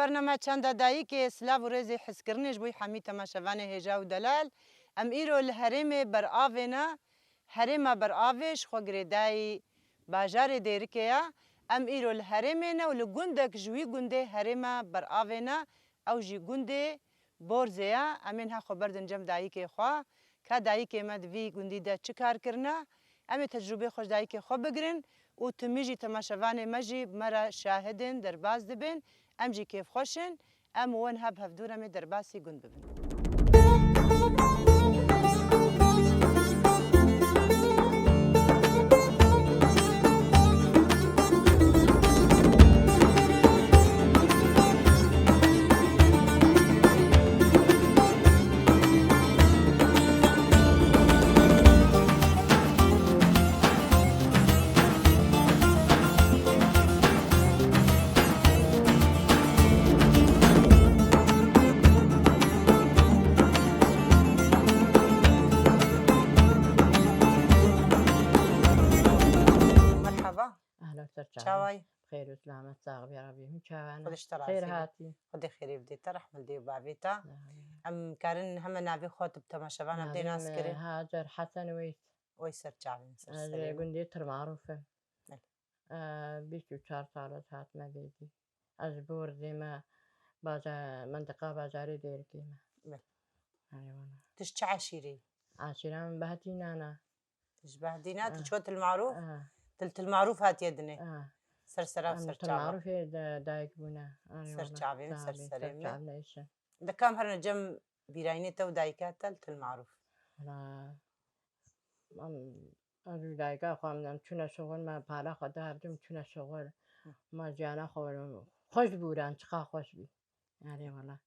برنامه چند دایی که اسلاو و رزی حس کرنش بوی حمی تماشاوان هجا و دلال ام ایرو الهرم بر آوینا هرم بر آویش خو گریدای باجار دیرکیا ام ایرو الهرم نه و لگندک جوی گنده هرم بر آوینا او جی گنده بورزیا امین ها خبر دنجم دایی که خوا که دایی که مد وی گندی ده چه کار کرنا امی تجربه خوش دایی که خو بگرن و تمیجی تماشاوان مجی مرا شاهدن در باز دبن ام جی کیف خوشن ام ون هب هفدور امی در باسی گند ببن أهلا وسهلا. چاوای خير وسلامة صاحبي يا ربي متشاوانا خودش ترى خير هاتي خودی خیری بدی ترحمل دی بعویتا ام کارن هم نابی خاطب تماشاوان بدی ناس کرد هاجر حسن ويس وی سر چاوین سر سلیم قنديتر معروفة بيشو 4 سالات هات ما بيجي أجبور زي ما منطقة بازاري دير كيما أيوة تش چه عشیری عاشرة من بهتين أنا تشبه دينات شوت المعروف تلت المعروف هات يدني سر سراب سر چاوا المعروف دايك بونا سر چاوین سر سلیم چاونا إيشن ده كم هرنا جم بيرايني تو دايكات تلت المعروف أنا أنا دايكا خامنم چونه شغل ما بالا خدا هبدم چونه شغل ما جانا خوش بودن چقدر خوش بی يعني والله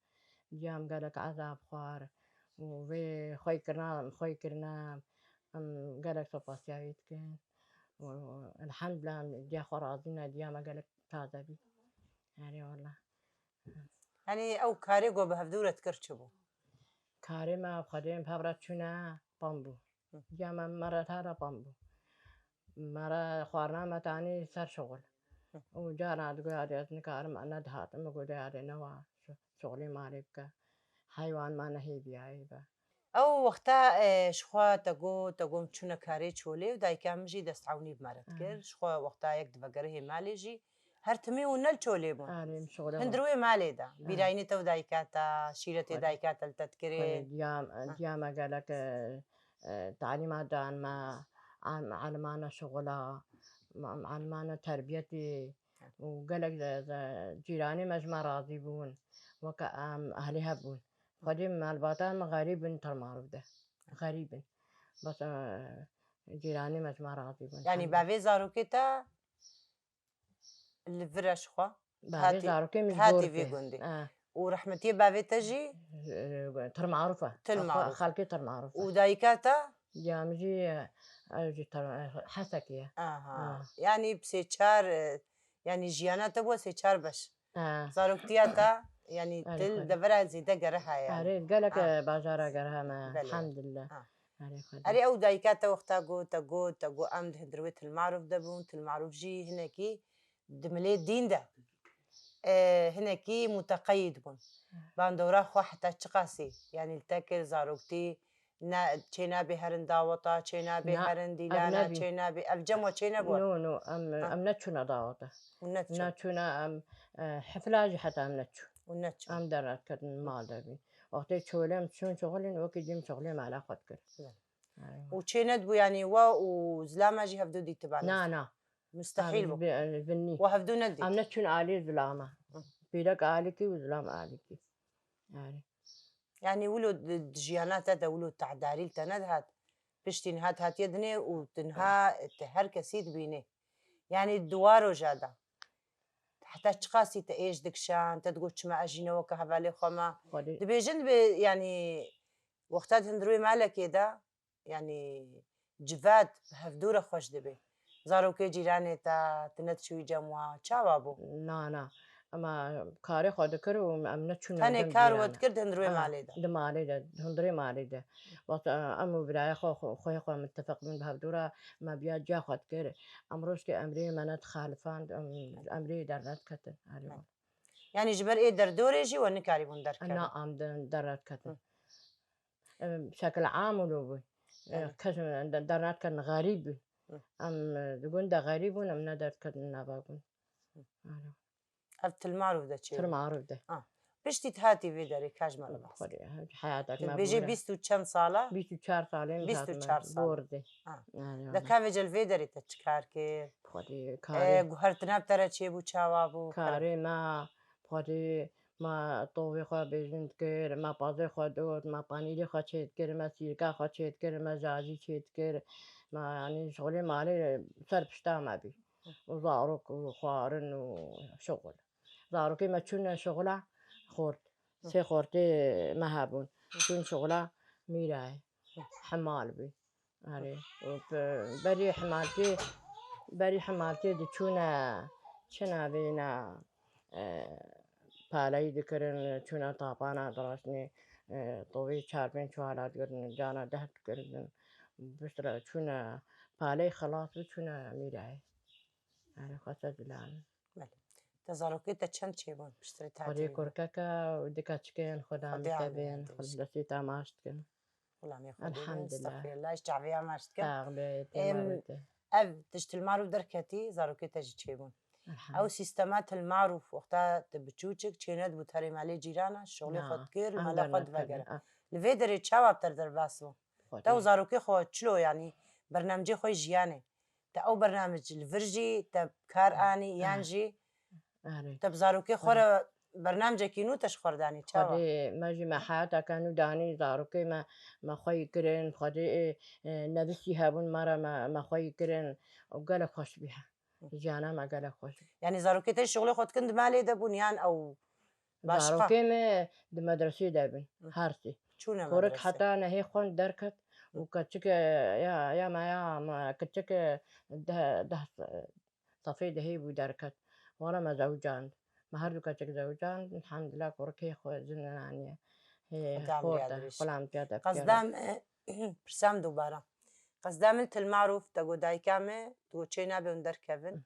جام قالك عذاب خوار وفي خوي كرنا قالك صفاسيات كان والحمد لله دي خرازينا دي ما قالك تازة بي يعني والله يعني او كاريغو بهفدورة كرشبو كاري ما بخديم بابرات شنا بامبو جاما مرة تارا بامبو مرة خوارنا ما تاني سر شغل وجانا تقول هذه أذنكارم أنا دهات ما قول هذه نوا شغلي ما ريبك حيوان ما نهي بيعيبه او وقتا شخوا تقوم چونه كاري چولي و دايكا مجي دستعوني بمارت كر شخوا وقتا يك دفقره مالي جي هر تمي ونل چولي بون هندروي مالي دا بيرايني تو دايكاتا شيرتي دايكاتا التذكري دياما قالك تعليمات عن ما علمانا شغلا علمانا تربيتي وقالك جيراني مجمع راضي بون أهلها بون قديم الباطن غريب ترى معروف ده غريب بس جيراني مجمع راضي بون يعني بافي زاروكيتا اللي فرش خوا بافي زاروكي مش هاتي في قندي ورحمتي بافي تجي ترى معروفة خالتي ترى معروفة ودايكاتا جامجي حسكية يعني بسيتشار يعني جيانا تبغى سيتشار بش زاروكتياتا يعني تل دبرها زيدا جرها يعني قالك بازارة جرها ما الحمد لله أري أو دايكاتا وقتا تقو أمد هدرويت المعروف دبون المعروف جي هناكي دملي دين ده هناكي متقيد بون باندورا خو حتى تقاسي يعني التاكل زاروكتي چينا بهرن داوطا چينا بهرن ديلانا چينا بأفجم وچينا بون نو أم نتشونا داوطا نتشونا أم حفلاج حتى أم نتشو أم درات كدن مال دبي وقتي شغلهم شون شغلين وكيديم شغلهم على خاطر وچينا دبو يعني وزلامة جي هفدو دي تبعنا نا مستحيل بو بني وهفدو ندي أم نتشون آلي زلامة بيدك آلكي وزلام آلكي يعني ولو جيانات هذا ولو تعداريل تندهت بشتين هات يدني وتنها هر كسيد بيني يعني الدوار وجادا حتى تقاسي تأيش دكشان تتقول ما أجينا وكهبالي خما دبيجن يعني وقتات هندروي مالك كده يعني جفات هفدورة خوش دبي زاروكي جيراني تا تنتشوي جموا تشابابو نا أما كاري خود كرو أم نتشون هني كار وتكرد هندروي مالي ده دمالي ده هندروي مالي ده بس أمو براي خوي متفق من بهدورة ما بيا جا خود كر أمروش كأمري منات خالفان أمري درنت كتر يعني جبر إيه دردوريجي ونكاري بون دركبن أنا أم درات كتن بشكل عام ولو كشم درات كتن غريب أم تقول ده غريب أم ندرت كتن نباقون أبت المعروف ده شيء معروف ده بشتي تهاتي في داري كاج مال بس خدي حياتك ما بيجي بولا بيستو كم صالة 24 سالين 24 صالة بوردي ده يعني كافج الفيدري تشكار كير خدي كاري جوهرتنا بترى شيء بو شوابو كاري ما خدي ما طوي خا بيجند كير ما بازي خا دوت ما بانيلي خا تشيت كير ما سيركا خا تشيت كير ما جاجي تشيت كير ما يعني شغلي مالي سر بشتا ما بي وزاروك وخوارن وشغل زاروكي ما تشون شغلة خورت سي خورتي ما هابون تشون شغلة ميراي حمال بي يعني بري حمالتي دي تشونا شنا بينا پالایی دکرن چونا تاپانا دراشنی طوی 4-5 شوالات کردن جانا دهت کردن بسرعة چونا پالی خلاص بچونا میرای يعني خاصة دلان تزاروكي تشن شيء بون بشتري خدي تهاتي كركاكا ودكاتشكين خدام خدي عمي تبين عندي خد لسي تاماشتكن والله ما ياخذ الحمد لله استغفر الله اشتعبي عماشتك تاغبيتي مرتي أب تشتي المعروف دركتي زاروكي تجي تشيبون او سيستمات المعروف وقتها تبتشوتشك تشينات بوتاري مالي جيرانا الشغل خد كير المالا خد فقرة الفيدري تشاوا بتردر باسو تو زاروكي خو تشلو يعني برنامجي خوي جياني تا او برنامج الفرجي تب كار اني يانجي تب زاروكي خورا برنامجك ينو تشخورداني تشاوا خدي ماجي ما حياتا كانوا داني زاروكي ما خوي كرين خدي نبسي هابون مرة ما خوي كرين وقال خوش بها جانا ما قال خوش يعني زاروكي تي شغل خد كنت مالي ده بنيان او زاروكي ما مدرسة دابن هارسي شونا كورك مدرسة حتى نهي خون دركت وكتشك يا ما كتشك ده صفي دهي بدركت وانا ما زوجان ما هردو كتشك زوجان الحمد لله كورك هي خو زنا يعني هي خورده قلام جاده قصدام برسام دوباره قصدام انت المعروف تقول داي كامل تقول شي نابي وندر كيفن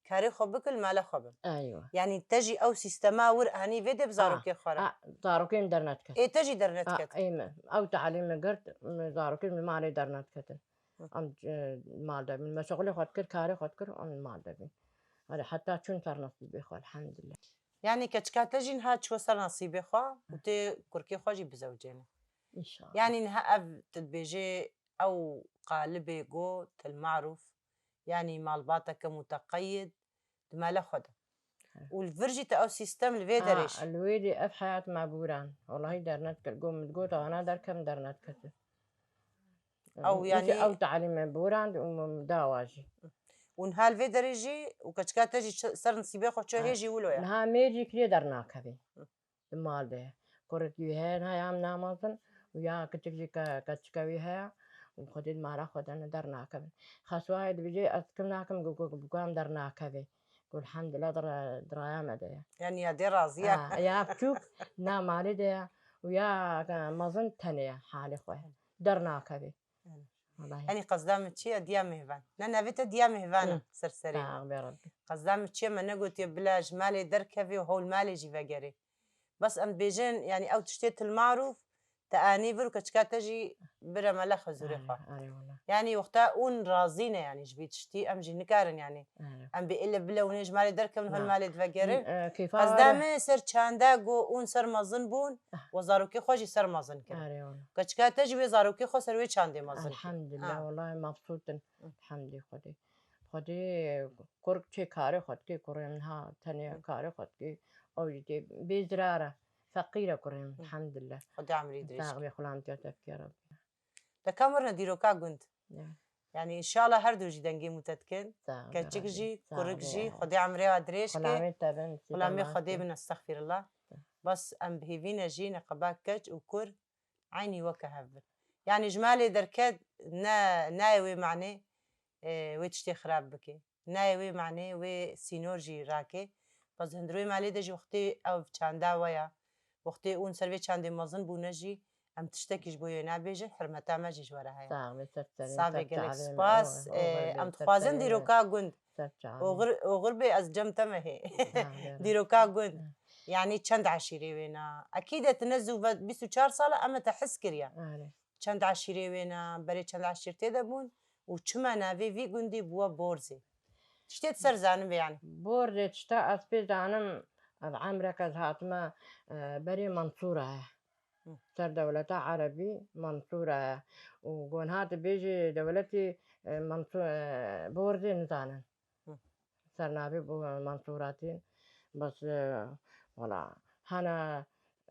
كاري خبك المال خبن ايوه يعني تجي او سيستما ور هني فيدي بزاروكي خورا زاروكي درنت كت اي تجي درنت كت اي او تعليم قرت زاروكي ما علي درنت كت ام مال ده من مشغولي خد كر كاري خد كر ام مال ده هذا حتى شون صار نصيبي خو الحمد لله يعني كتشكاتجين هاد شو صار نصيبي خو وتي كركي خوجي بزوجين ان شاء الله يعني نها تدبيجي او قالبي جو المعروف يعني مالباتك متقيد ما خده والفرجي او سيستم الفيدريش الويدي اف حياة مع بوران والله درنت كل قوم تقول انا در كم درنت كت او يعني او تعليم بوران داواجي ونها الفيدريجي وكتشكا تجي سر نصيبي خو شو هيجي ولويا نها ميجي كلي درناك هذي المال ده كورت يهان هاي عم نامزن ويا كتجي كتشكاوي هاي وخدي المال خدنا درناك خاصوا هاي بيجي اسكناكم بقام درناك هذي قول الحمد لله درايا مدى يعني يا دي رازية يا بتشوك نام علي ده ويا مظن تانية حالي خويا درناك هذي يعني قصدام تشي ديام مهفان نانا فيتا ديام مهفانا سرسري يا ربي قصدام تشي ما نقول يا بلاج مالي دركفي وهو المالي جي فقري بس ام بيجين يعني او تشتيت المعروف تاني فرو كتشكا تجي برا ملخ زوريخا يعني وقتها اون رازينه يعني جبيت شتي ام جي نكارن يعني ام بيقل بلا ونيج مالي دركم هو المالي تفقري قصدام سر چاندا جو اون سر مازن بون وزاروكي خوجي سر مازن كر كتشكا تجي وزاروكي خو سر وي چاندي مازن الحمد لله والله مبسوطة الحمد لله خدي كورك شي كاري خدكي كورنها تانية كاري خدكي أو يجي بزرارة فقيرة كورن الحمد لله خدي عمري دريش تاغبي خلام تياتك يا رب تكامرنا ديروكا قند يعني إن شاء الله هردو جي دنجي متتكن كتشك جي كورك جي خدي عمري وادريش كي خلامي خدي بن استغفر الله بس أم بهيفينا جي نقباك كج وكور عيني وكهب يعني جمالي دركاد نايوي معني ويتشتي خراب بكي نايوي معني وي سينورجي راكي بس هندروي مالي دجي وقتي او چاندا ويا وقتي اون سروي چاندي مازن بونجي ام تشتكيش بو ينابيجي حرمتا ما جيش ورا هيا صافي قالك سباس ام تخوازن ديروكا قند وغربي از جمتا ما هي ديروكا قند يعني چەند عشیرێ وێنە ئەکیدە تنەزوو بە 24 ساڵە ئەمە تە حس کردە چەند عشیرێ وێنە بەرێ چەند عشیر تێ دەبوون و چما ناوێ وی گوندی بووە بۆرزێ شتێت سەرزانم بیان بۆرزێ شتا ئەس پێ زانم عەمرێکە هاتمە بەرێ مەنسوورایە سەردەولەتە عەرەبی مەنسوورایە و گۆن هاتە بێژێ دەولەتی بۆرزێ نزانن سەرناوێ بۆ مەنسووراتین بەس وەڵا هەنە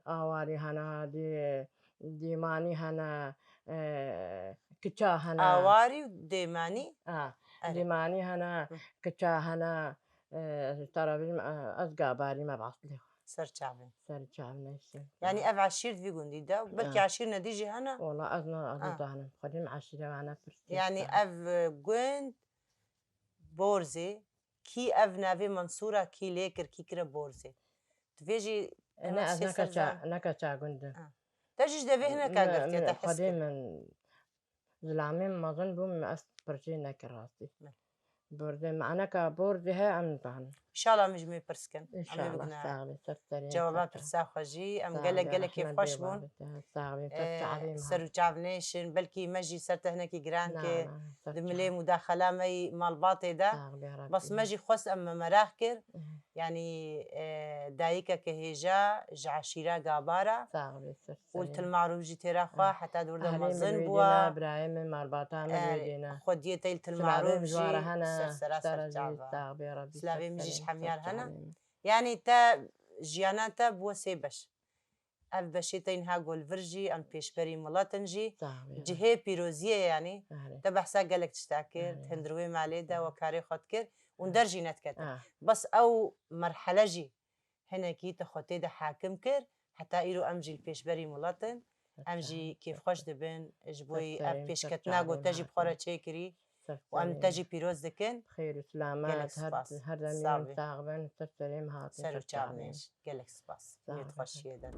ئاواری هەنە دیمانی هەنە کچا هەنە ئاواری و دێمانی دیمانی هەنە کچا هەنە تەرەڤیم ئەزگا باری مەبعەس لێ سەرچاوێن سەرچاونەسی ینی ئەڤ عشیر دوی گوندیدا و بەلکی عشیر نەدیژی هەنە وەڵا ئەز نەزانم خودیم عشیرەوانە پرسی ینی ئەڤ گوێند بۆرزێ کی ئەڤ ناوێ مەنسوورە کی لێ کرد کی کرە بۆرزێ توێژی نەکە چاگوندە دەژیش دەبێ هەنە کاگرتێتە خودێ من زلامێم مەزن بووم ئەس پرچێ نەکرد ڕاستی بۆرزێ معنەکە بۆرزێ هەیە ئەم زانم ئینشاڵا مژمێ پرسکەن جوابا پرسا خۆژی ئەم گەلە کێ خۆش بوون سەر و چاونێشن بەلکی مەژی سەرتە هەنێکی گران کرد دملێ مداخەلامەی ماڵباتێدا بەس مەژی خۆست ئەم مەمەراخ کرد ینی دایکە کە هێژە ژ عەشیرە گابارە ولتلماروژی تێراخوا حتا دووردە مەزن بووە برایمە ماڵباتانە خۆ دیێتەی تلمارۆ ژوارە هەنە سلاوێ مژیش هەمیار هەنە یعنی تا ژیانان تا بووە سێ بەش ئەف بەشێتەینها گۆلڤرژی ئەم پێشبەری مڵەتنژی جهێ پیرۆزیە ینی دە بەحسا گەلێک تشتا کرد هەندروێ مالێدا وە کارێ خۆت کرد و دەرژی نەتکەت بەس ئەو مەرحەلەژی هەنێکی تە خۆتێدا حاکم کرد حتا ئیرۆ ئەمژی پێشبەری مڵەتن ئەمژی کێفخۆش دەبن ژ بۆی ئەف پێشکەت ناگۆ تەژی بخۆرە چێکری و ئەم تەژی پیرۆز دەکەن خێر و سلامات هەردەمیان تاغبن سەرێم هات سەر و چاونێش گەلێک سپاس خۆشیێدا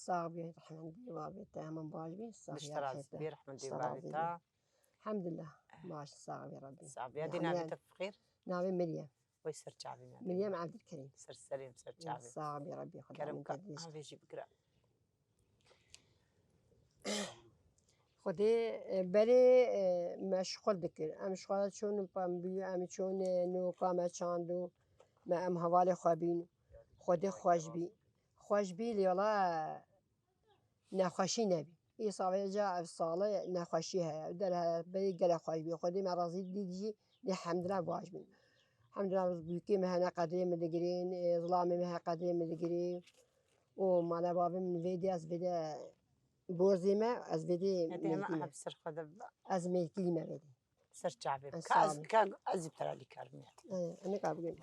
صاحبي رحمن ديوابي تمام باجبي صاحبي رحمن ديوابي تا الحمد لله ماشي صاحبي ربي صاحبي هذه نابي بخير نابي مريم ويسر شعبي مريم عبد الكريم سر سليم سر شعبي صاحبي ربي كرمك هذا يجي بقرا خدي بري مشغول دكر ام شغال شون بام بي ام شون نو قامت شاندو ما ام حواله خوابين خدي خوش بی لیالا نخوشی نبی ای صاحب جا افصاله نخوشی هست در بری گله خوش بی خودی مرازی دیدی الحمدلله باش بین الحمدلله بیکی مهنا قدری مدگرین ظلام مه قدری مدگری و مال بابم ویدی از ویدی برزی ما از ویدی ما سر خدا از میکی ما ویدی سر شعبي كاز ازي بترالي كارميات انا قابل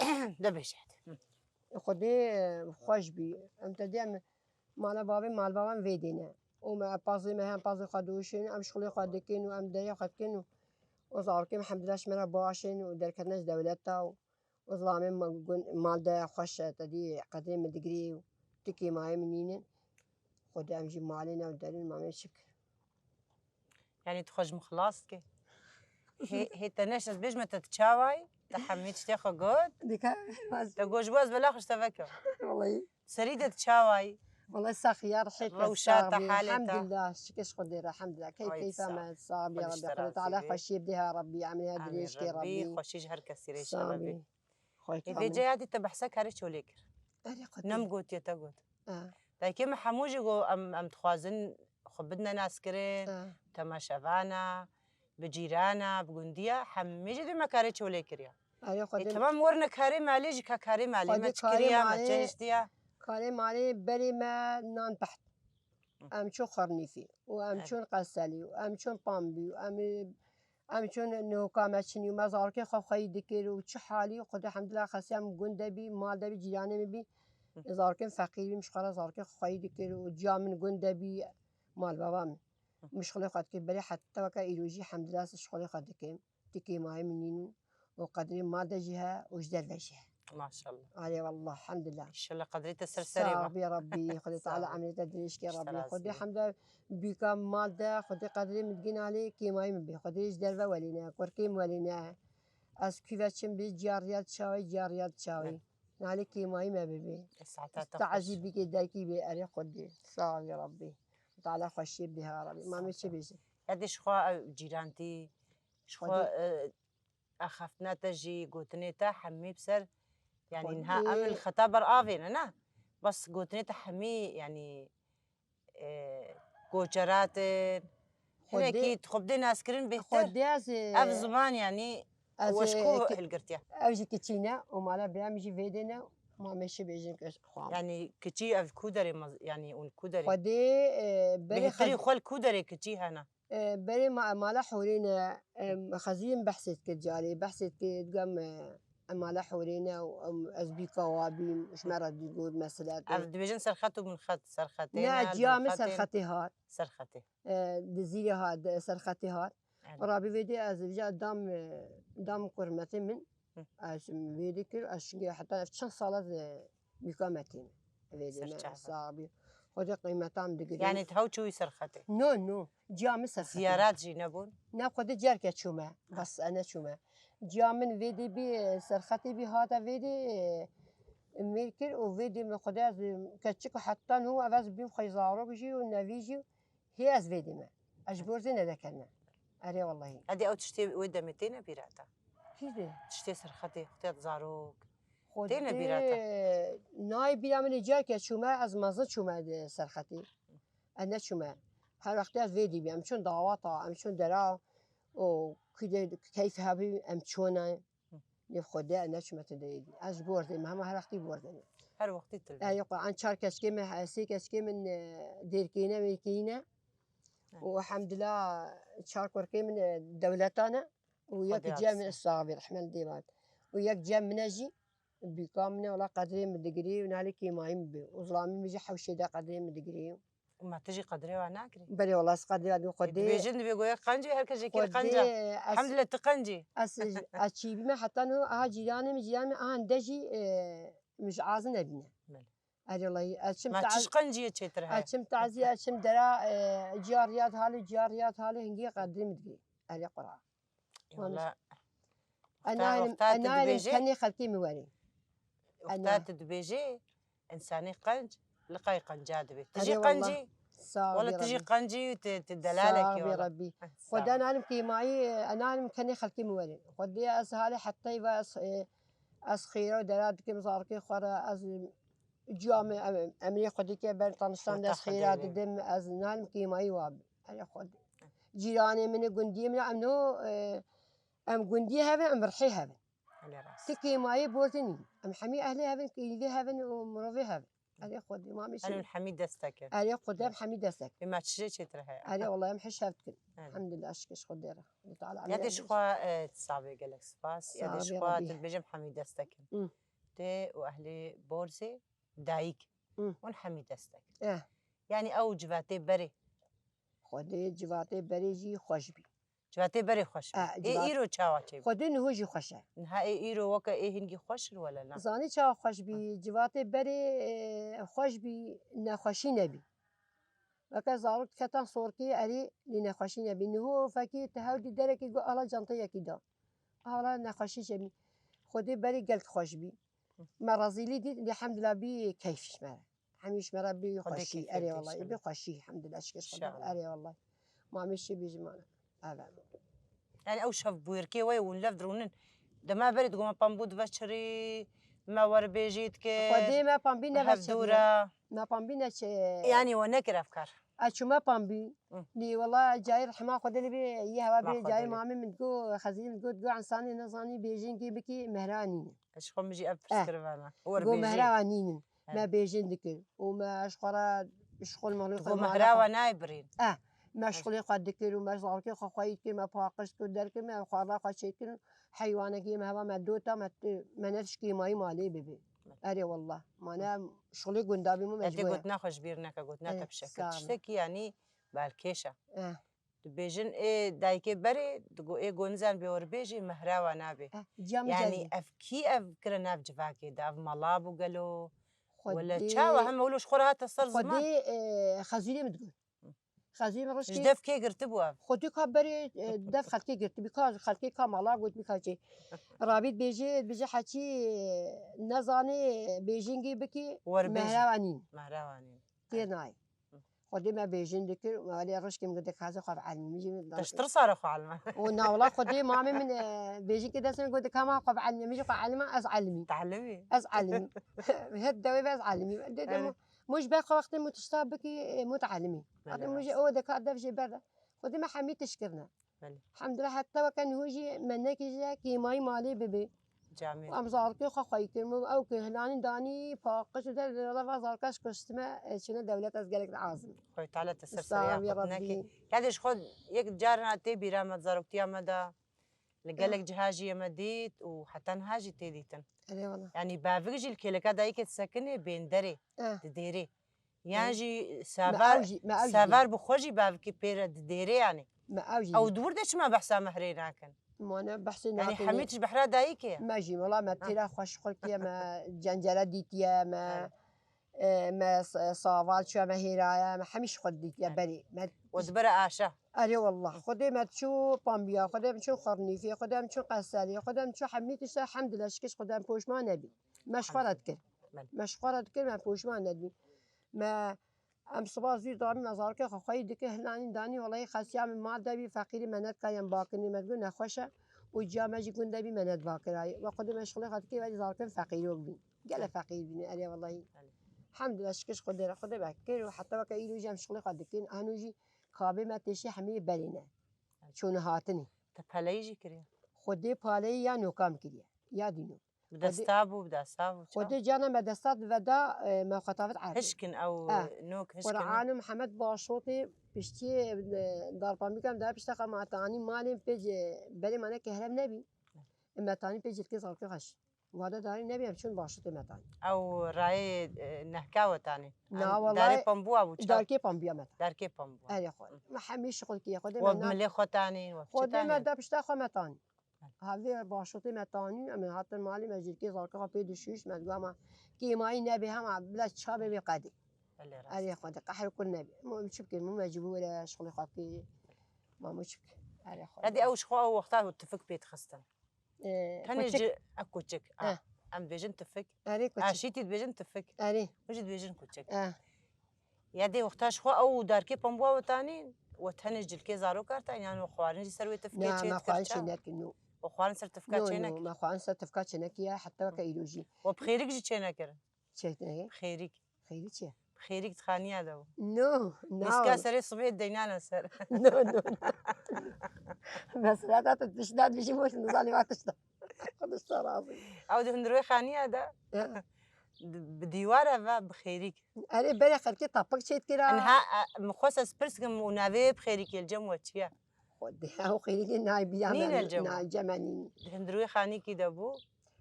دبشت خودی خوش بی ام تدیم مال بابم ویدینه و ما پازی هم پازی خدوشین ام شغلی خود کن و ام دری خود کن و زارکیم الحمدلله شمرا باشین و در کنش دولت تا و ظلام مال ده خوش تدی قدیم دگری و تکی مای منینه خودی ام جی مالینه و دارین ما میشک يعني تخرج مخلاص كي هي تناش بيجمة تتشاوي تحميت تاخو جود ديكا تجوج باز بلاخش تفكر والله سريدة تشاوي والله سخيار حيت روشات حالتها الحمد لله شكش قدير الحمد لله كيف ما صاب يا ربي قلت على خشي بدها ربي عملها دريش كي ربي خشي جهر كثير ان شاء الله ربي خويك اذا جاي هذه تبحثك هرش وليك نم قوت يا تقول لكن ما حموجي جو ام تخوازن خبدنا ناس كرين تماشافانا بجيرانا بجندية حميجي دي ما كاريتش ولا كريا تمام ورنا كاري ماليج كاري مالي ما تكريا ما تجيش ديا كاري مالي بري ما نان تحت ام شو خرني فيه وام شون قسالي وام شون طامبي ام شون انه كامشني وما زاركي خو خي دكير وش حالي وخد الحمد لله خسام جندبي ما دبي جيراني مبي زاركن فقير مش خلاص زاركن خايد كل وجا من جنده بي مال بابام مش خلي خد كي بري حتى وكا إيروجي الحمد لله شغلي خد كيم تكي معي منين وقدري ما دجها وجدر دجها ما شاء الله علي والله الحمد لله ان شاء الله قدرت السرسري صعب يا ربي خدي تعالى صعب. عملي تدريش يا ربي اشترى خدي زين. الحمد لله بكم مادة خدي قدري متقين عليه كي ماي مبي خدي ايش دربه ولينا كوركيم ولينا از كيفتشم بي جاريات شاوي نالي كي ماي مبي ساعتها تعزي تخش بك دايكي بي اري خدي صعب يا ربي تعالى خشي بها يا ربي ما مشي بيجي هذه شخوا جيرانتي شخوا خدي اخفتنا تجي قوتني تا حمي بسر يعني انها خدي امل خطابر افين انا بس قوتني تا حمي يعني كوچرات هنا خدي كي تخبدي ناس كرين بهتر خدي اف زمان يعني از وشكو هالقرتيا اوجي كتشينا ومالا بيعمجي فيدنا ما مشي بيجي خوام يعني كتي اف كودري يعني اون كودري خدي بري بهتري خول كودري كتي هنا بري مالا حورينا خزين بحثت كجالي بحثت كدقم مالا حورينا وازبيكا وابي مش مرة يقول مثلا اف دبيجن سرخاتو من خط نا سرختين جامع سرختي هات سرختي دزيري هاد سرختي هات رابي فيدي از بجا دام قرمتي من اش فيدي كل اش حتى في صالة بكامتين فيدي ما سرچابة. صابي خدي قيمتام دقيقة يعني تهوچوي سرختي نو جامع سرختي زيارات جي نبون نا خود جركة شوما بس أنا شوما جا من فيدي بي سرختي بي هذا فيدي ميركل وفيدي من خدا كتشكو حتى هو أفاز بيم خيزارو بيجي ونافيجي هي أز فيدي ما أجبر زين هذا كنا أري والله هذه او تشتي ودا 200 بيراتا كده تشتي سرختي اختي زاروك خود تينا بيراتا ناي بيا من جركة شوما از مزد شوما سرختي أنا شوما هر وقت از فيدي بي أمشون دعواتا أمشون درا وكده كيف هابي أمشونا خدا أنا شو ما تدري أش بوردي مهما هرختي بوردني هر وقت تلبي أيوة عن شار كشكي من سي كشكي من ديركينا ميكينا والحمد لله شار كوركي من دولتنا وياك خدي جا من عدسة. الصعب رحمن ديوان وياك جا من أجي بكامنا ولا قدري من دقري ونالك ما يمبي وظلامي مجي حوشي دا قدري من دقري وما تجي قدري وانا اكري بلي والله قدري أدو خدي بيجن بيقول قنجي هلك جيكي خدي قنجة الحمد لله تقنجي أشيبي ما حتى إنه جيراني مجيراني دجي مش عازن أبينا بلى. أدي الله أشم ما تش قنجي تشترها أشم تعزي أشم درا جاريات هالي هنجي قدري مدري أدي قرآن والله أنا كني خلتي مواري وقتات دبيجي انساني قنج لقاي قنجاد بي تجي أدي والله قنجي صعب ولا يا تجي ربي قنجي تدلالك صعب يا والله ربي خد أنا أعلم كي معي أنا أعلم كني خلتي مواري خدي أسهالي حتى يبقى خيرة ودرات كم صار كي خرا أز جامع أمري خدي كي برطانستان دس خيرة دم أز نعلم كي معي واب أنا خد جيراني من جندي من أمنو أم جندي هذا أم برحي هذا تكي معي بوتني أم حمي أهلي هذا كي هذا ومرضي هذا أنا خد ما مش أنا من حميد دستك أنا خد أم حمي دستك بما تشجع ترها أنا والله أم حش هفتك الحمد لله أشكش خديرة تعالى يا ديش خوا تصابي قالك سباس يا ديش خوا تنبجم حميد دستك تي وأهلي بورسي دايك ون حميد دستك يعني أو جواتي بري خدي جواتي بري جي خوش بي جواتي بري خوش بي إيرو تشاوا تشي خدي نهو جي خوشه نها إيرو وكا هنجي خوش ولا لا زاني تشاوا خوش بي جواتي بري خوش بي نخوشي نبي وكا زارك كتان صوركي أري لنخوشي نبي نهو فكي تهودي دركي قو ألا جانتيا كدا ألا نخوشي جمي خدي بري قلت خوش بي مرازيلي دي الحمد لله بي كيفش مرة حميش مرة بي خوشي أري والله بي خوشي الحمد لله أشكش أري والله ما مشي بيجمانا أبدا يعني أو شاف بويركي وي ونلف درونن دما بريد قوما بامبود بشري ما ور بيجيت كي خدي ما بامبي هفدورة ما بامبي نش يعني ونكر أفكار أشو ما بامبي لي والله جاي رحمة خدي لي بي يهوا بي جاي مامي من تقو خزين تقو عنصاني نصاني بيجين كي بكي مهرانين اش خو مجي ابسكر فانا ور قو بيجي مهرانين ما بيجين دكر وما اشخرا شغل مغلق قو مهراوة نايبرين ما شغلي قد دكر وما زاركي خو خايت كي ما باقش كدر كي ما خارا قشيت كي حيوانك ما هوا ما دوتا ما نرش كي ماي مالي بيبي اري والله ما انا شغلي قندابي مو أنتي مجبوره قلت ناخذ جبيرنا قلت إيه، ناتا سامة. تشتكي يعني بالكيشة اه بيجن إيه دايكي بري تقو إيه جونزان بيور بيجي مهراوة نابي جام يعني جازي أفكي أفكر ناف جفاكي داف ملابو قالوا ولا خدي تشاوى هم ولوش خورها تصر زمان خدي خزيري متقول خزيري مروشكي جدف كي قرتبوا خدي كبري دف خلقي قلت بيكاز خلقي كمالا قلت بيكاجي رابط بيجي حكي نزاني بيجينجي بكي وربيجي مهراوانين مهراوانين تيناي خدي ما بيجين دكر وعلي رشكي مقدك هذا خاف علمي ميجي تشتر صارخوا على الماء ونا والله خدي مامي من بيجي كده سنة قلت كما قف علمي ميجي قف علمي أزعلمي تعلمي أزعلمي هالدواء بزعلمي أري. مش باقي وقت متشتابكي متعلمي هذا مش هو ده كده في برا خدي ما حمي تشكرنا بلي الحمد لله حتى وكان هوجي منك كي ماي مالي ببي جميل أمزاركي خايك أو كهلاني داني فاقش ده والله فزاركش كشتما شنو دولة أزجلك العظم خوي تعالى تسرسر السلام يا يا خدناكي ربي قاعدش خد يك جارنا تي بيرامة زاروكتيا مدى لقالك جهاجي مديت وحتى نهاجي تيديتن أي والله يعني بافيجي الكيلكا دايك تسكني بين دري تديري ياجي ما سافار أوجي ما أوجي سافار بخوجي بافكي بيرا تديري يعني ما أوجي او دور دش ما بحسا محرينا كان ما أنا بحسي يعني ناكني حميتش بحرا دايكي ما جي والله ما تيرا خوش خلقيا ما جنجرة ديتيا ما ما صافال شو ما هيرايا ما حميش خد ديتيا بري ما ودبر آشا أري والله خدي ما تشو بامبيا خدي ما تشو خرنيفي خدي ما تشو قسالي خدي ما تشو حميتش الحمد لله شكش خدي ما بوش ما نبي مشخرة كر بله. مشخرة كر ما بوش ما نبي ما ام صباح زوی دارم نظر که خواهی دیگه هلانی دانی والله خاصی هم مال دبی فقیری منت کایم باکنی مدگو نخوشه و جا مجی کن دبی منت باکرای و خود مشغول خاطر که ولی زارکن فقیر و بین گله فقیر بینی اری والله الحمد لله شکش خود را خود بکر و حتی وقت ایلو جام شغل خاطر کن آنوجی کابه متشی همه برینه چون هاتنی تپلیجی کریا خودی پاله یا نوکام کریه یا دینو بدستابو بدستابو خودی جانا مدستات ودا مخاطبت عربی هشكن او نوك هشكن قرآن محمد باشوطي بشتي داربامي كم ده بشتغل مع تاني مالي بيج بري مانا كهرب نبي اما تاني بيج الكي صار كغش وهذا داري نبي همشون باشوطي ما تاني او راي نهكاوة تاني لا والله داري بامبو ابو دار كي بامبيا مت داركي بامبو اري خو ما حميش شغل كي خدي وبملي خو تاني خدي ما ده بشتغل ما تاني هذه باشوطي ما تاني اما حتى مالي ما جيت كي صار كغ بيد شوش ما تقول ما كي ماي نبي هم بلا شاب بقدي أري خود قحر كل نبي مو مشبكي مو مجبورة شغل خاطي ما مشبكي أري خود هذه أوش خو أو وقتها وتفك بيت خستن كان كوتشك يجي أكوتشك أم بيجن تفك أري كوتشك شيتي بيجن تفك أري وجد بيجن كوتشك يدي وقتاش خو أو داركي بامبوا وتاني وتهنج الكي زارو كارتا يعني خوارن جي سروي تفكي لا ما خوانش هناك نو وخوارن سر تفكات نو شينك ما خوان سرتفكات هناك يا حتى وكايلوجي وبخيرك جي شينك شيء نهي بخيرك خيري شيء بخيرك تخاني هذا نو مسكا سري صبيت دينانا سر نو نو بس لا تشداد بيجي موش نزالي ما تشداد خد الشرابي أو ده هندروي خاني هذا بديوارة بخيرك أري بري خلكي طبق شيء كده أنها مخصص برسكم ونافي بخيرك الجم وتشيا خد هاو خيري ناي بيعمل نين الجو ناي جمانين هندروي خاني كده بو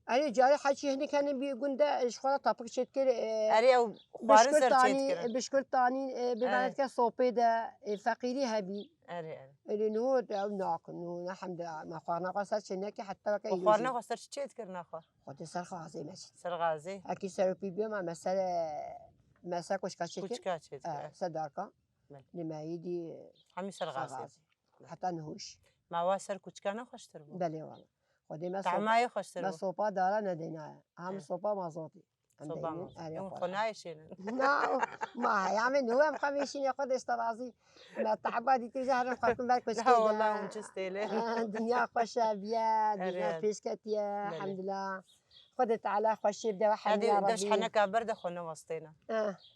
أنا جاري حكي هني كان بيقول ده إيش خلا طبق شيء كده أري أو خوارن سر تشيت بشكل تاني بمعنى كصوبي ده فقيري هبي أري اللي نو ده ناكل نو الحمد لله ما خوارنا قصة شنكي حتى وكاي وخوارنا خسر تشيت كرنا خو خد سر خازي ماشي سر غازي أكيد سر بيبي ما مسألة كوش كاشيك كوتشكا تشيت صداركا لما يدي حمي سر غازي حتى نهوش ما واسر كوتشكا نخش تربو بلي والله خدي ما تعماي خش ما تربو صوبا دارا ندينا هم صوبا ما زوتي صوبا يوم خنايشين لا ما يعمل هو مخميشين ياخذ استرازي ما تعبادي تجاه خاطر بالك بس لا والله مجستيلي الدنيا خوشة بيا دنيا بيسكتيا الحمد لله خذت على خوش يبدا واحد يا هذه ربي دش حنا كبرده خلنا وسطينا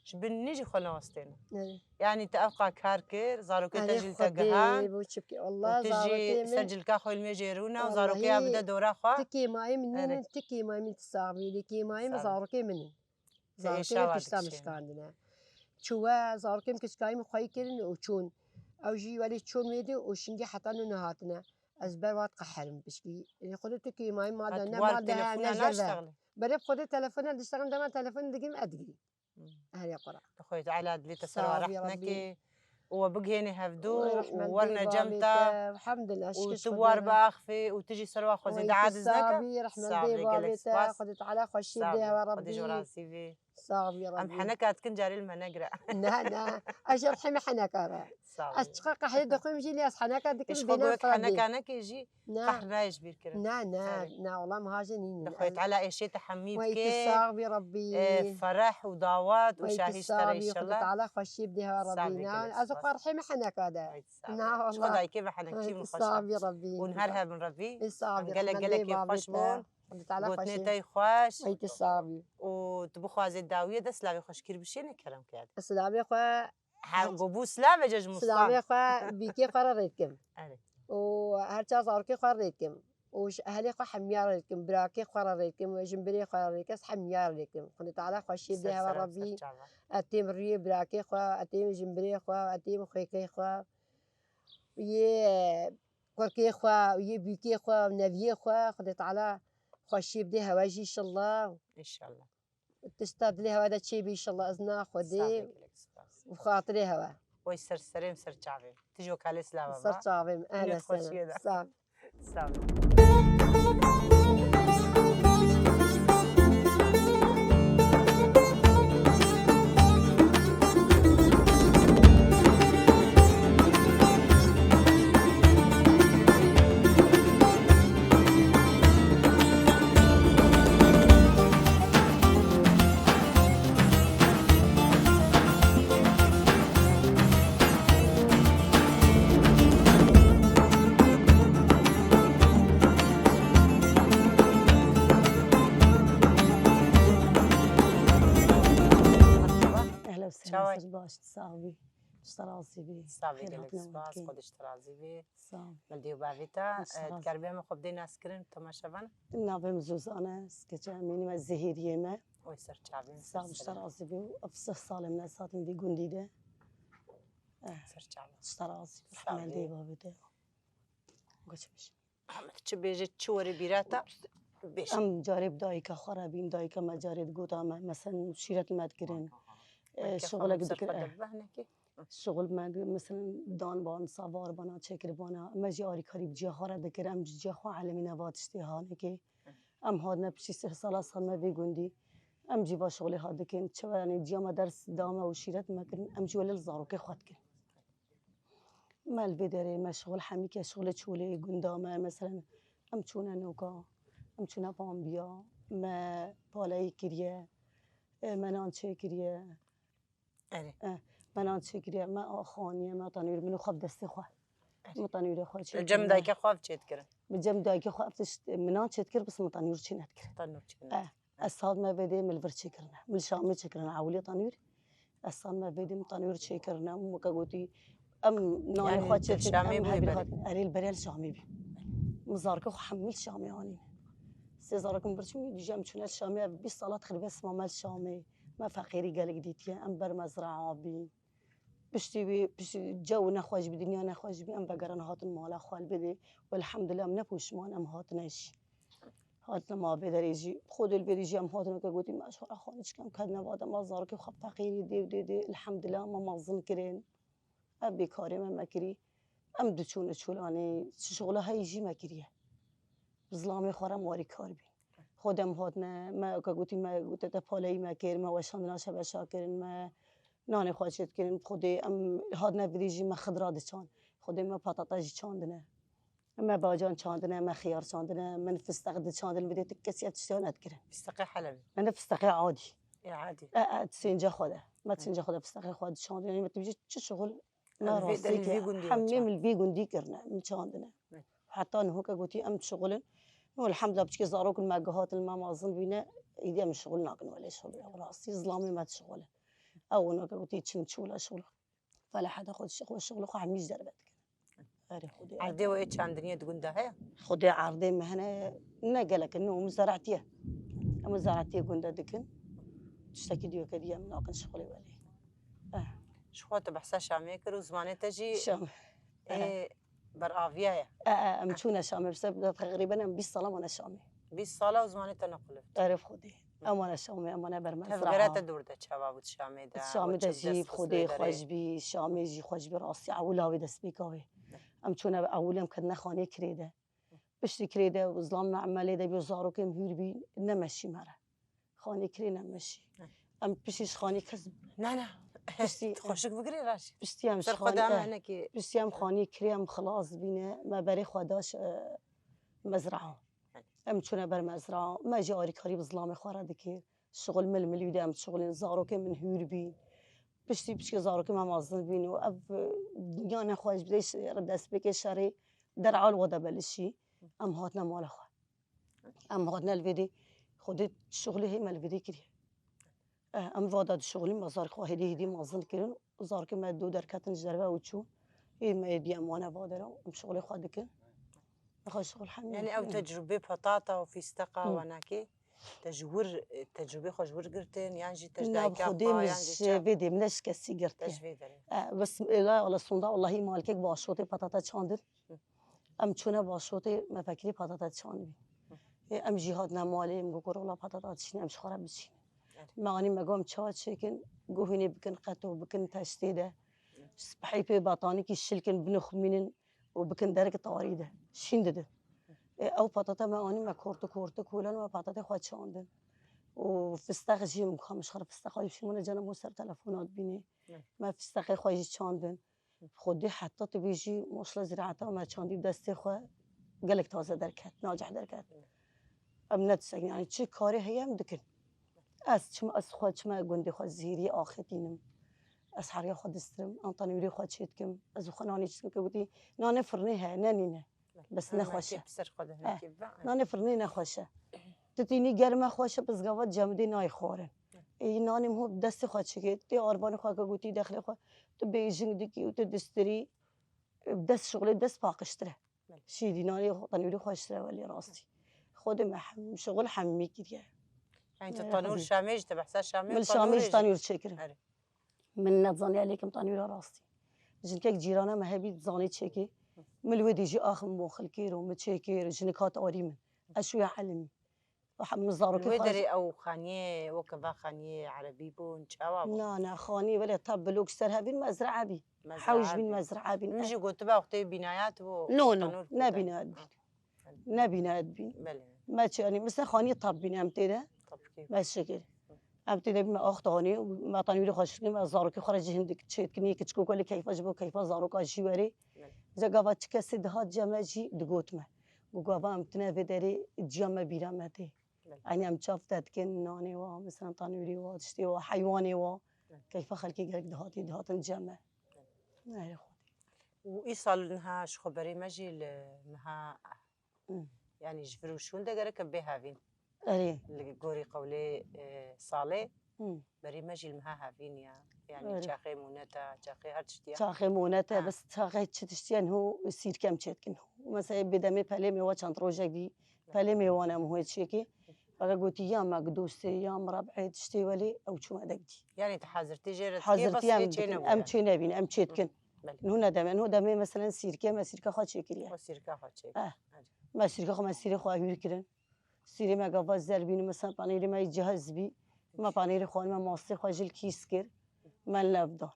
شبنيجي خلنا وسطينا يعني تأبقى كاركر زاروكي تجي تجهان والله وتجي سجل كاخو الميجيرونا وزاروكي أبدا دورا خا تكي ماي من تكي ماي من تساوي لكي ماي مزاروكي مني زاروكي كشتامش كاندنا شوا زاركم كسكاي مخاي كرن وشون او جي ولي شون ويدي وشنجي حتى نهاتنا از بروات قحرم بشكي اللي خدتك ماي ما دنا ما دها نجربه بري بخدي تلفون اللي اشتغل دما تلفون دقيم أدقي أهلي قرا خويت على دلي تسرى صافي رحتنك ربي وبقهيني هفدو ورحمة وورنا دي جمتا بابيتا الحمد لله شكش وتبوار خدينا باخفي وتجي سروا خوزي ويت دعاد زنكا الصافي رحمة دي صافي قالك بابيتا سباس خدت على خشي صافي بديها خدي جورا ربي سيفي صافي ام ربي حنكات كن جاري المنقرة نا أجر حمي حنكارا صافي أشتقاق حي دخول مجي لي حنكا ديك ايش البنان خوك فردي حنكا يجي نا قحنايش بيركرن نا أري. والله مهاجنين خويت على ايشي تحمي ويت بكي الصافي ربي فرح ودعوات ويت وشاهيش ترى ان الصافي شاء خدت الله على خشي بديها صافي ربي قالك نا أزو سباس فرحي محنكا دا ويت نا صافي شو والله خداي كيف حنك ويت من خوشها الصافي ربي ونهارها من ربي الصافي ام قالك رحمة قالك دي كيف خوش بون بابيتا خدت على قوتني خشي تاي خوش ويت الصافي وتبخوا هذه الداوية ده سلاوي خوش كير بشيني كلام كاد السلامي خوا قبو سلاوي جاج سلامي مصطان خوا بيكي قررتكم أري وهرتا صاركي قررتكم وش أهلي خوا حميار لكم براكي قررتكم وجنبري قررتكم حميار لكم خدت على خشي سر بديها سلام ربي سر جعبة أتيم ري براكي خوا أتيم جنبري خوا أتيم خيكي خوا ويه كركي خوا ويه بيكي خوا ونبيه خوا خدت على خشي بديها واجي إن شاء الله إن شاء الله تستاد لي هذا الشيء إن شاء الله أزنا صافي خدي قالك سباس وخاطري هوا وي سر سريم سر جعبة تجوا كالي سلاوة صرت با عظيم أهلا نت خوشي وسهلا ده. صافي صافي مرحبا أهلا شاوي. وسهلا باش تصاوبي تشتراسي بي صافي خير قالك ربنا سباس وكين خودش ترازي بي صاوب ملديو بعفيتا صافي. تكربي ما خب دينا سكرين تماشفان نابي مزوز أنا سكتش ميني ما الزهيرية ما وي سر جعبة سر صاوب سلام تشتراسي بي وأفسخ صالم ناساتم في قنديدة سر جعبة تشتراسي صافي. رحمة دي بابي ده قش مش محمد تشبيجي تشوري بيراتا بيش أم جارب دايكا خرابين دايكا ما جارد قوتا ما مثلا شيرة ما تكرين شغلك ذكر شغل ما مثلا دان بان سوار بنا چکر بنا ما جی آری کاری بجی خورا دکر ام جی خو علمی نواد اشتهانه که ام هاد نبشی 3 سال سال ما بگوندی ام جی با شغل هاد کن چه یعنی جی ما درس دامه و شیرت ما کن ام جی ولی الزارو که خود کن ما البدره ما شغل حمی که شغل چوله گندامه مثلا ام چونه نوکا ام چونه بامبیا ما بالای کریه منان چه کریه أري منان چه ما آخانیه ما تنویر منو خواب دستی خواه ما تنویر خواه چه الجم دايكا خواب تشيت كرن بجم دایکه خواه افتش منان چه کر بس ما تنویر چی ندکر تنور تشيت اصاد ما بده ملفر چه کرنه مل شامی چه کرنه عولی تنویر اصاد ما بده متنویر چه کرنه مکا گوتی ام نانی يعني خواه چه أنت کر شامي ام بوي هبی بري. خاطر اریل بریل شامی بی مزارکه خو حمل شامی آنی سيزاركم برشمي جام شنو الشامي بالصلاة خرب اسمه مال شامي ما فقيري قالك ديتيا ام بر مزرعة بي بشتي جو نخواج بدنيا نخواج بي ام بقرن هات المال اخوال بدي والحمد لله من نبوش مان ام هاتناش هاتنا ما بدر يجي خود البريجي ام هاتنا كقولي ما شو اخوانش كم كدنا بعد ما زارك خب فقيري دي الحمد لله ما مظن كرين ابي كاري ما مكري ام دچون چولاني شغله هيجي مكريه ظلامي خورم واري كار بي خودم هاتنا ما كقولي ما قلت تفالي ما كير ما وشاندنا شبه شاكرين ما نانی خواهد کردیم خودی ام هاد نبودی ما خضرات چان خودی ما پاتاتاج چاندنه ما باجان چاندنه ما خيار چاندنه من فستق چاندنه بديت کسی اتشتون ندکره فستقي حلبي من فستق عادی يا عادي تسنجا خوده ما تسنجا خوده فستق خود چاندنه يعني ما تبيش چه شغل ما الفي- راسي الفي جندي حمي وجان. من الفي جندي كرنا من چاندنه حتى انه كقولتي ام شغل نو الحمد لله بشكي زاروك الماجهات ما اظن بينا ايدي من شغل ناقن ولا شغل راسي ظلامي ما تشغله او انا قلت تشنشولا شغل فلا حدا خد شغل خو عم يجدر بدك اري خدي عردي وإيش عندني تقول ده هي خدي عرضي مهنا نقلك انه مزرعتيه مزرعتيه كنت دكن تشتكي ديو كديه من اكن شغلي ولي شو خاطر بحسها شامي كرو زمانه تجي شام إيه برافيا امشونا شامي بس تقريبا ام بالصلاه وانا شامي 20 ساله و زمانی تنقلت عرف خودی امانه شامه امانه بر تفکرات مزرعه دور ده چوا بود شامی ده شامه ده جیب خودی خوش بی شامه جی خوش بی راستی اولاوی دست بیکاوی ام چون اولم کدن خانه کریده بشتی کریده و ظلام معمله ده بیزارو کم هیر بی نمشی مره خانه کری نمشی ام پیشش خانه کس نه بشتی خوشک بگیری راشی بشتی ام سر خانه خدا همه که بشتی ام خانه کری ام خلاص بینه ما بری خداش مزرعه ام چونه بر مزرعه ما جاری کاری بظلام خورده که شغل ململی دم شغل زارو که من هیر بی پشتی زارو که ما مازن بین و اف دنیا نخواهش بدیش دست بکش شری در عال ودا بلشی ام هاتنا مال خو ام هاتنا الفيدي خودت شغلی هی ملفيدي کری ام واداد شغلی مزار خواهدی هدی مازن کرن زار که ما دو در کتن جربه و چون هی ما دی امانه وادارم ام شغلی خواهد کن نخواهش شغل حمل يعني او تجربه بطاطا وفستقه وناكي تجربه خوشور گرتن يعني جي ناب تجدايكا خودی با مش يعني فيدي منش کسی گرتیه تجوي داري بس لا والله صندا والله مالك باشوتي بطاطا چاندر ام چونه باشوتي مفکری بطاطا چاندی ام جهاد نمالی مگو کرولا بطاطا تشنی ام شخرا بچین معني مگم چات شکن گوهینی بکن قطو بکن تشتیده صبحی پی باطانی کی شلکن بنخمینن و بکن درک طاریده شینده او بطاطا معني ما کورت کولن و بطاطا خود چاندن و فستق جیم خامش خراب فستقای شمونه جانم مو سر تلفنات بینی ما فستقی خواهی چاندن خودی حتی تو بیجی مشل زراعت و ما چاندی دستی خو قلق تازه درکت ناجح درکت ام نتسق يعني چه کاری هیم دکن از خود چما گندی خود زیری آخدینم از حریا خود استرم آنطانی وری خود چیت کم از خنانی چیت که بودی نان فرنی ها ننینه بس نخوشه نان فرنی نخوشه تتینی گرم خوشه بس گواد جمدی نای خوره این نانیم هو دست خود شکید تی آربان خود که گویی داخل خود تو بیجنگ دیکی و تو دستری دست شغل دست پاکشتره شیدی نانی آنطانی خوشتره ولی راستی خود محم شغل حمی کریه يعني التنور شامج تبع حساس شامي من شامج تنور شکر من نتزانی علیکم تنور راستی جنکه جیرانه مهبی زانی چکی ملودی جی آخم موخل کیرو متشکر جنکات آریم اشوی علمی وحم زارو که الودري او خانيه وكبا خانيه عربي بون شاوا نه خانی ولی طب بلوک سر هبین مزرعه بی حوج بین مزرعه بین نجي قلت بقى اختي بنايات و نو نبیناد بین بله ما يعني مثلا خانی طب بین ام تیده طب كيف ما شکر ام تیده بما اختانی ما تنویر خوش کنیم از زارو که خارج هندک چیت کنی که چکو کلی کیفا جبو کیفا زارو کا جیوری زگاوا چکسی دهات جمع جی دگوت ما گوگاوا ام تنه وداری جمع بیرامتی يعني ام شافت كن ناني و مثلا تنويري و تشتي و حيواني و كيف خلقي قالك دهات الجامع يا خودي وإيصال إنها خبري ماجي لها يعني جفرو شون ده قالك بهافين اري اللي قوري قولي صالح بري ماجي لمها هافين يعني شاخي مونتا شاخي هرتشتيا شاخي مونتا بس شاخي تشتيان هو يصير كم تشتكن مثلا بدمي بالي و چند روزه دي بالي وانا مو شيكي فقا قلت يا مقدوسي يا مربعي تشتي ولي او شو ما دقتي يعني تحذرتي جيرتك حذرتي ام تشينا بين ام تشتكن هنا دمي مثلا سيركه ما سيركه خاط شكليه سيركه خاط شكل ما سيركه خو ما سيري خو هير كرن سيري ما قبا زربين مثلا بانيري ما يجهز بي ما بانيري خو ما ماستي خو جل كيسكر ما لافدا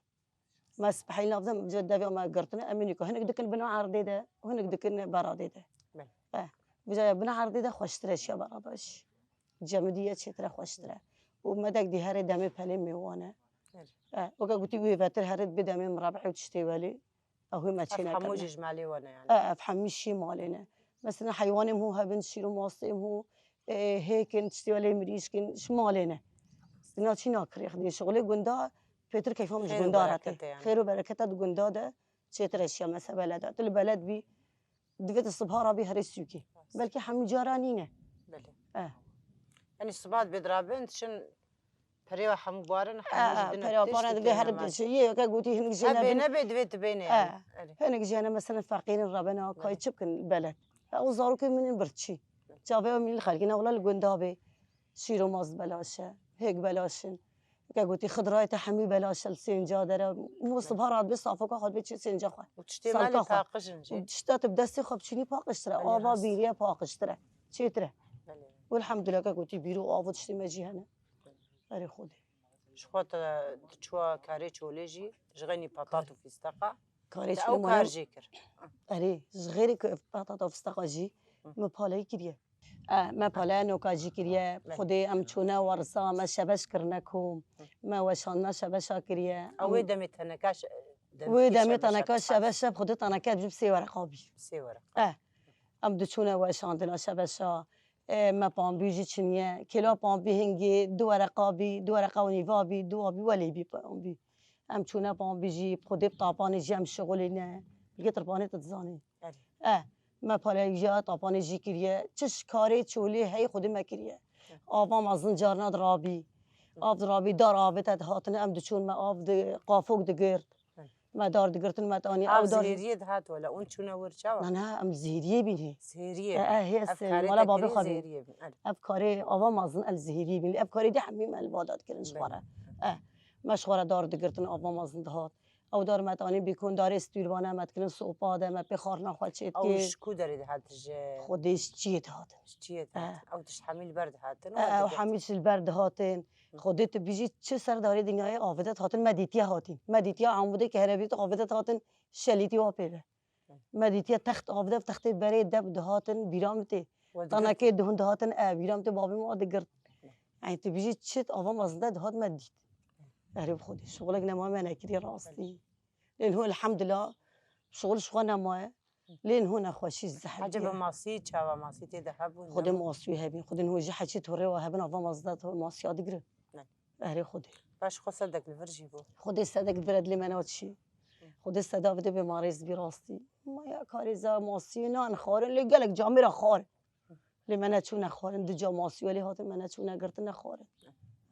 ما سبحين لافدا جدا ما قرتنا امينيكو هنك دكن بنا عرضي ده وهنك دكن برادي ده بجا بنا عرضي ده خوشترش يا براداش جمديه چتره خوشتره و مدك دي هر دمي پلي ميوانه وقا قلتي وي فاتر هرد بدمي مربع وتشتي ولي او ما تشينا افهموا جمالي وانا يعني افهم شي مالنا مثلا حيوان هو هبن شيرو ماستي هو هيك تشتي ولي مريشكن شمالنا ناتشي ناكري خدي شغلي غندا بيتر كيف مش غندا راتي خير وبركه غندا ده چتر اشياء مثلا بلد البلد بي دقت الصبح ربي هرسوكي بلكي حمي جارانينه بله يعني الصباط بدرابن شن بريوا حمو بارن بريوا بارن بهرب شيء كقولتي هنك جينا نبي دويت بيني يعني هنك جينا مثلا فقير ربنا كاي تشبكن البلد او زاروك من برتشي جابوا من الخلقنا ولا الجندابي شيرو ماز بلاشه هيك بلاشن كقولتي خضراء تحمي بلاش السنجا دره مو صبح راد بصافك خد بيتش سنجا خو وتشتي مالي باقش نجي وتشتا تبدسي خب شني باقشتره ابا بيريا باقشتره چيتره والحمد لله که گویی بیرو آوت شدیم مجیهنه برای خوده شخوات تشوا کاری چولجی جغنی پاتات و فستقه کاری تا او چون کار ما جیکر اره غیری که بطاطا فستقا جی مپالایی کریه ما پالا نوکاجی کریه خودی ام چونه ورسا ما شبش کرنه کم ما وشان ما شبشا کریه او دمی تنکاش و دمی تنکا شبش خودی تنکا بجيب سي ورقابي سی ورق ام دچونه وشان دنا شبشا ما پام بیجی چنیه کلا پام بهنگی دو ورقابي دو ورقه و نیوابی دو آبی ولی بی پام بی ام چونه پام بیجی خودی طاپانی جم شغلی نه بگه طاپانی تزانی ما پالا طاپانی جی کریه چش کاری چولی هی خودی ما کریه آبام از جارنا درابی آب درابی دار آب تد هاتن ام دچون ما آب قافوق دگرد ما دار دگرتن ما تانی او او دار زهریه دهات ولا اون چونه ورچاوا نه ام زهریه بینی زهریه هي افکاری مالا بابي تکری خبي زهریه بین افكاري ابا مازن الزهري بين افكاري دي حميم البادات كرن شخوره مشخوره دار دگرتن ابا مازن دهات او دار متانی بیکن دار استیروانه متکلن سوپاده ما بخارنا خواچید او که شکو داری دهات ج خودش چی دهات چیه دهات او تش حمیل برد هاتن او حمیش البرد هاتن خودت بیجی چه سر داری دنیای آفدت هاتن مدیتیا هاتین مدیتیا عموده که هربیت آفدت هاتن شلیتی و پیره مدیتیا تخت آفدت تخت بره دب دهاتن بیرامته تناکه دهون دهاتن بیرامته بابی ما دگرت يعني تبيجي تشت أفهم أصداد هاد ما ديت أعرف خودي شغلك نما ما نكري راسي لأن هو الحمد لله شغل نما لأن هو نخوشي الزحمة عجب ماسی چاوا ماسی تی دهبون خودي ماسوي هبين خودي هو جي حكي توري وهبن أفهم أصداد هو ماسي أدقر أعرف خودي باش خو صدق الفرجي بو خودي صدق برد لي منات شي خودي صدق بده بمارس براستي ما يا كاريزا ماسي نان خارن اللي قالك جاميرا خار اللي منات شو نخارن دجا ماسي ولي هات منات شو نقرت نخارن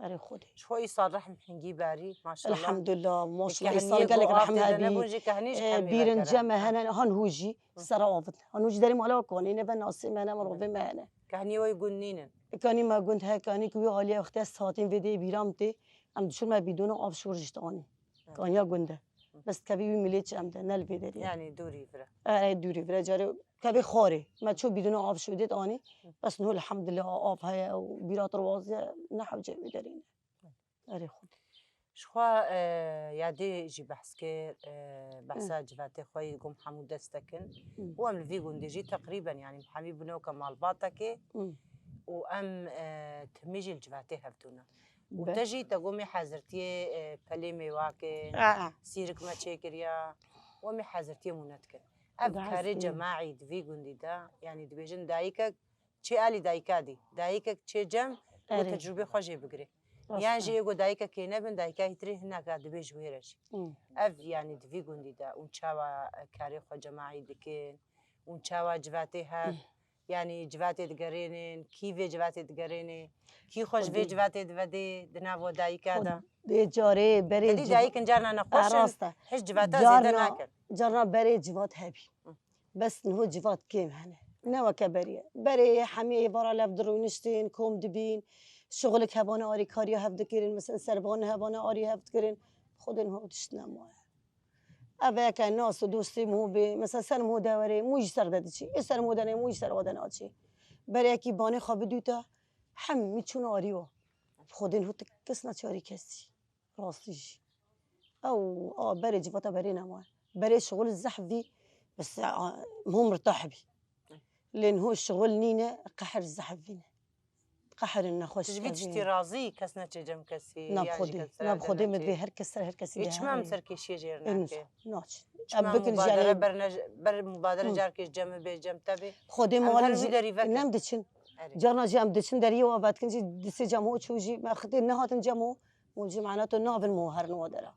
أعرف خودي شو يصار رحم حنجي باري ما شاء الله الحمد لله ما شاء الله كهنية يصال قال لك قو رحمة آفتي هبي بوجي كهنيش حمي بيرن بركرة. جمع هنا هن هوجي سرافت هن هوجي داري مالا كوني نبى ناسي ما أنا مروبي ما أنا كهنية ويقولنين كاني ما كنت هيك كاني كوي عالية وقتها ساعتين فيدي بيرامتي أم دشون ما بدون آب شورج تاني كاني كنده بس كبي مليتش أم ده نل فيدي يعني دوري فرا دوري فرا جاري كبي خاري ما تشوف بدون آب شودت آني بس نقول الحمد لله آب هيا وبيرات روازي نحو جاي دارين أري خود شخوا يادي جي بحث كير بحثا جفاتي خوي قوم حمود دستكن وام الفي قندي جي تقريبا يعني محامي بنو كمال باطكي وام تميجي الجفاتي هفتونا وتجي تقومي حازرتي بليمي واكي سيرك ما تشيكريا ومي حازرتي منتكن افكاري جماعي دفي قندي دا يعني دبيجن دايكك تشي آلي دايكادي دايكك تشي جم وتجربة خوشي بقري يعني جي يقول دايكا كينا بن دايكا يتري هناك دبي جويرش اف يعني دفي قندي دا ونشاوا كاريخو جماعي دكين ونشاوا جفاتي هاف يعني جواتي دقرينين كيفي جواتي دقريني كي خوش في جواتي دفدي دنافو دايكا دا دي جاري بري دي دايك نجارنا نخوش راسته حش جواتا زيادة ناكل جارنا بري جوات هبي بس نهو جوات كيم هنا نوا كبري بري حمي برا لفدرونشتين كوم دبين شغلك هبانا آري كاريا هفت كرين مثلا سربان هبانا آري هفت كرين خودن هو تشتنا موه أبا كان ناس ودوستي مو بي مثلا سر مو دوري مو يسر دادشي سر مو دني مو يسر ودن آتشي برای کی بانه خواب دوتا هم میچون آریو خودن هو کس نچاری کسی راستیش او برای جواتا برای نماه برای شغل الزحفي بس مو مرتاح بي لأن هو الشغل نينا قحر الزحفينا قحر النخوش تجبيت اشترازي كسنا تجم كسي ناب خودي مدري هر كسي إيش ما مسركي شيء جيرنا ناش أبكن مبادرة بر مبادرة جاركش جم بجم تبي خودي مالي نام دشن جارنا جام دشن دريه وابد كنجي دس جمو تشوجي ما خدي نهات جمو موجي معناته ناب الموهر نودرا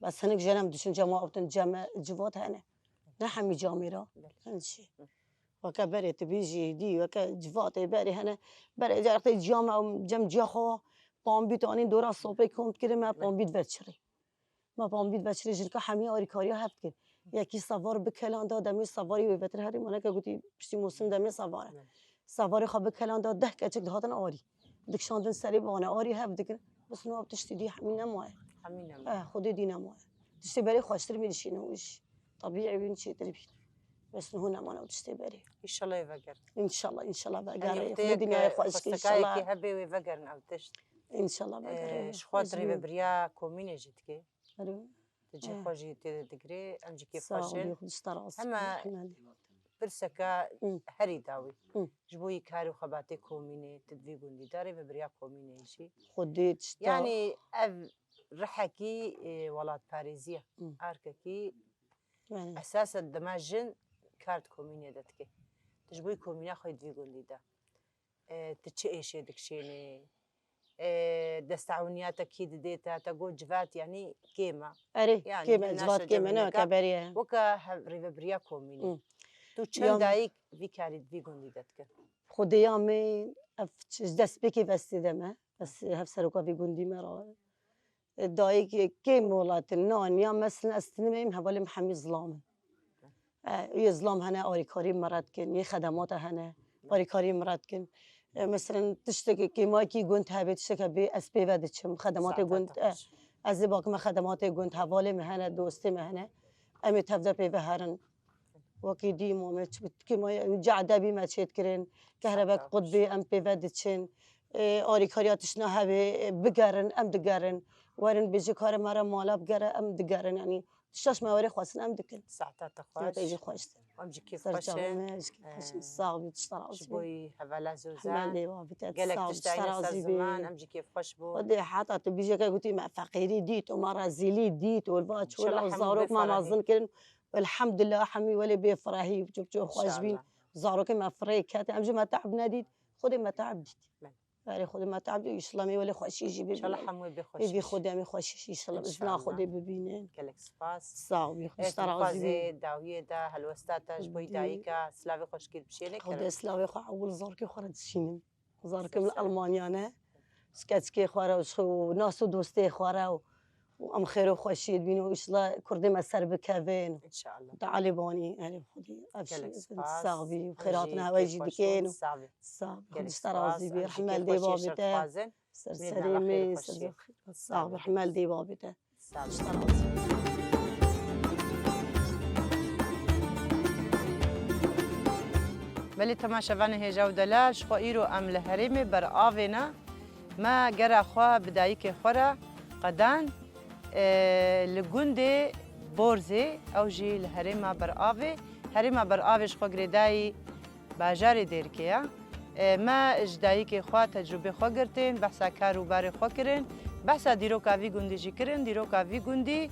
بس هنك جنام دشن جمو أو تنجم جوات هنا نحمي جاميرا هنشي وكبري تبيجي دي وكجوات بري هنا بري جارتي جامع أو جم جاخو پام بیت آنی دورا صبح کند کرد ما پام بیت وچری ما پام بیت وچری جرکا همی آری کاریا هفت کرد یکی سوار بکلان داد دمی سواری و بهتر هری مانه که گویی پشتی موسم دمی سواره سواری خواب بکلان داد ده کچک دهاتن آری دکشاندن سری بانه آری هفت کرد بس نو تشتی دی همین نماه خودی دی نماه تشتی برای خوشتر میشینه وش طبیعی بین چی تربی بس هنا ما نوتشتي بري ان شاء الله يفقر ان شاء الله ان شاء الله يعني بقاري اختك خدني يا خوش ان شاء خستكايكي الله هبي ويفقر او تشت ان شاء الله بقاري شخاطري ببريا كوميني جتكي بري تجي إيه. خوجي تدقري امجي كيف صاغ خوشن بيخد اشتراس أما برسكا مم. هري داوي مم. جبوي كارو خباتي كوميني تدوي قندي داري ببريا كوميني شي خديت شتا يعني رحكي ولاد باريزيا مم. ارككي يعني اساسا دماجن كارت كوميني دتكي تجبوي كوميني خوي دوي قندي دا تتشي ايشي دكشيني دستعونيات اكيد ديتا تقول جفات يعني كيما اري يعني كيما الناس جوات كيما انا جميلة كبريه وكا ريفبريا كوميني مم. تو يوم- چند دايك في كاريد في قندي دتك خدي يامي افتش دست بكي بس دمه بس هفسروكا في جندي مرا دايك كيم ولات النون يا مثلا استنميم هبالي محمي ظلام يظلام هنا اوريكاري مرات كن ي خدمات هنا اوريكاري مرات كن مثلا تشتكي كيما كي قنت هبي تشتكي بي اس بي ودتشم خدمات قنت از باك ما خدمات قنت حوالي مهنه دوستي مهنه امي تفضل بي بهرن وكي ديمو ما كيما جعده بي ما تشيت كرين كهرباء قطبي ام بي ودتشن اوريكارياتش نهبي بقرن ام دقرن ورن بيجي كار مرا مالا بقرا ام دقرن يعني شاش ما وري خواصن ام دكن ساعتها تيجي تخواش خوش وامجي كيف سرجع خوش ما يجي صاغ بتشترى شبوي هفلا حمال زوزان ديوا بتاع قالك صاغ تشتاينا بتشترى سر زمان امجي كيف خوش بو ودي حاطط بيجي كي قلتي مع فقيري ديت ومرا زيلي ديت والباتش إن شاء الله ولا حمو زاروك ما بفرحي. مازن كرن والحمد لله حمي ولا بفرحي ان جو خوش شاء بين الله زاروك ما فريك هات امجي ما تعبنا ديت خذي ما تعب ديت بله. يعني خذي ما تعب ديت يسلمي ولا خوش يجي ان شاء الله ببين حموي بخوش يبي خدامي خوش ان شاء الله إن بس شاء الله. ناخذ ببينين قالك سباس صاغ بيخش ترى خوازي داوية دا هلوستاتا جبوي ودي. دايكا سلافي خوش كيد بشينك خذ اسلاوي خو اول زاركي خرج شينم زاركي من سلام. المانيا انا سكاتسكي خورا وشو ناسو دوستي خورا وام خير وخوشي بينو ان شاء الله كردي ما سر بكافين ان شاء الله تعالي باني يعني خدي ابشي قالك سباس صاغبي وخيراتنا أمجي هوايجي كيف خوش دكين بون صعبي صاغ قالك خدي اشترازي سباس بي أمجي رحمال كيف دي خوش يشرط بابته خوازن سرسريمي خوشي. صاغ رحمال دي بابته صعبي اشترازي بلی تماشاوان هجا و دلال شخو ایرو ام لحریم بر آوینا ما گره خواه بدایی که خورا قدان لگوند بورزه او جی لحریم بر آوی حریم بر آویش خو گریدایی باجار دیر که ما اجدایی که خواه تجربه خو گرتین بحثا کارو بار خو کرن بحثا دیرو کاوی گوندی جی کرن دیرو کاوی گوندی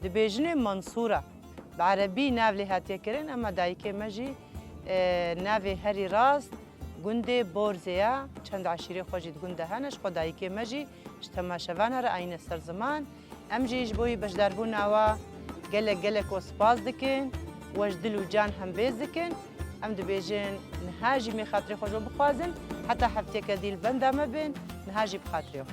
دبیجن منصورة بعربي ناف هاتي كرن اما دايكي مجي ناوی هری راست گنده بورزیا چند عشیره خوشید گنده هنش خو دايكي مجي تماشاوان را عین سر زمان امجیش بوی بجدار بو ناوا گلک و سپاس دکن وش دل و جان هم بیز دکن ام دبیجن نهاجی می خاطری خوشو بخوازن حتی هفته که دیل بنده ما بین نهاجی بخاطریو